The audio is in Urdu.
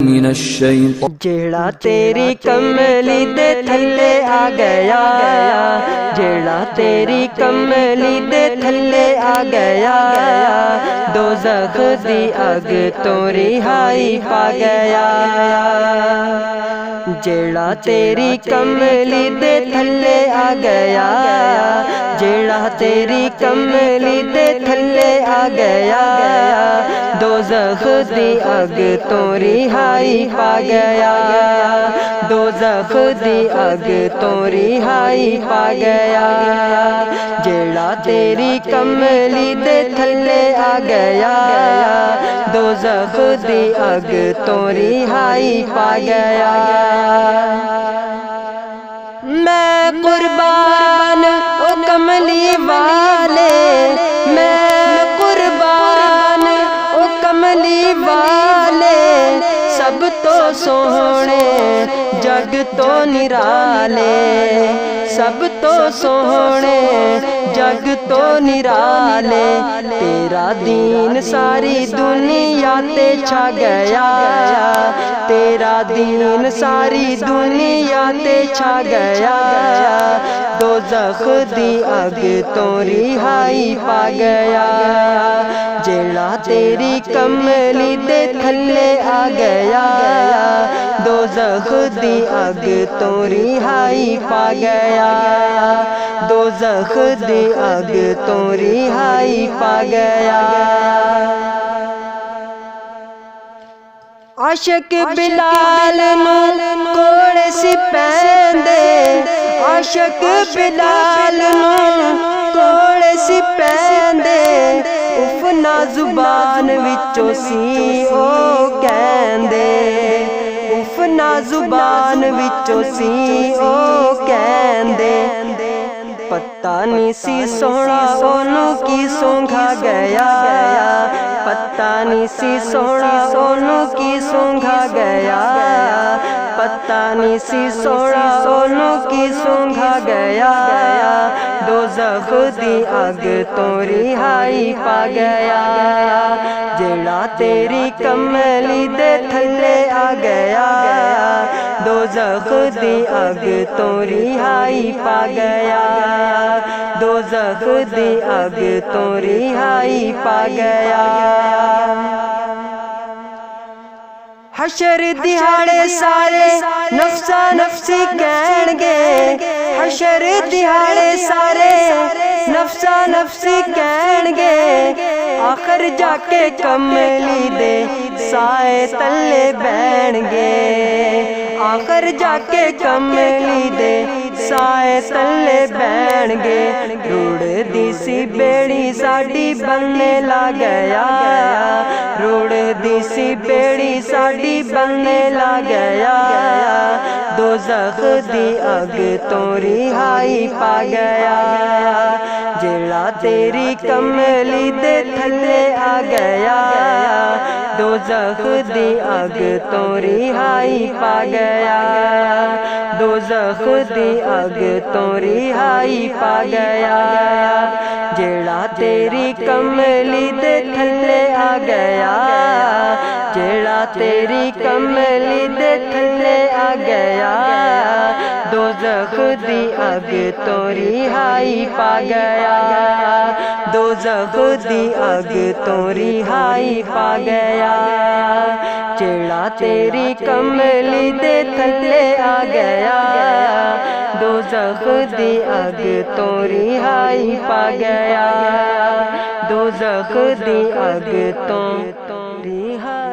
من الشيطان جیڑا تیری کملی دے تھلے آ گیا جیڑا تیری کملی دے تھلے آ گیا دوزخ دی اگ تو رہائی پا گیا جیڑا تیری کملی دے تھلے آ گیا جیڑا تیری کملی دے تھلے آ گیا دوزخ دی اگ تو رہائی پا گیا دوزخ دی اگ تو رہائی پا گیا جیڑا تیری کملی دے تھلے آ گیا دوزخ دی اگ تو رہائی پا گیا میں قربان او کملی والے میں قربان او کملی والے سب تو سوہنے جگ تو نرالے سب تو سوہنے جگ تو نرالے تیرا دین ساری دنیا تے چھا گیا تیرا دین ساری دنیا تے چھا گیا دوزخ دی اگ تو رہائی پا گیا جیڑا تیری کملی دے تھلے آ گیا دوزخ دی اگ تو رہائی پا گیا دوزخ دی اگ تو رہائی پا گیا عاشق بلال نو کوڑ سی پیندے عاشق بلال نو کوڑ سی پیندے اف نہ زبان وچوں سی او کہندے اف نہ زبان وچوں سی او کہندے پتہ نہیں سی سونا اونوں کی سونگھا گیا پتہ نہیں سی سونا اونوں کی سونگھا گیا پتہ نہیں سی سونا اونوں کی سونگھا گیا دوزخ دی اگ تو رہائی پا گیا جیڑا تیری کملی دے تھلے آ گیا دوزخ دی اگ تو رہائی پا گیا دوزخ دی اگ تو رہائی پا گیا حشر دیہاڑے سارے نفسا نفسی کہن گے حشر دیہاڑے سارے نفسا نفسی کہن گے آخر جا کے کملی دے سائے تلے بہن گے آخر جا کے کملی دے سائے تلے بہن گے روڑ دی سی بیڑی ساڈی بننے لا گیا روڑ دی سی بیڑی ساڈی بننے لا گیا دوزخ دی اگ تو رہائی پا گیا جیڑا تیری کملی دے تھلے آ گیا دوزخ دی اگ تو رہائی پا گیا دوزخ دی اگ تو رہائی پا گیا جیڑا تیری کملی دے تھلے آ گیا جیڑا تیری کملی دے تھلے آ گیا دوزخ دی اگ تو رہائی پا گیا دوزخ دی اگ تو رہائی پا گیا جیڑا تیری کملی دے تھلے آ گیا دوزخ دی اگ تو رہائی پا گیا دوزخ دی اگ تو رہائی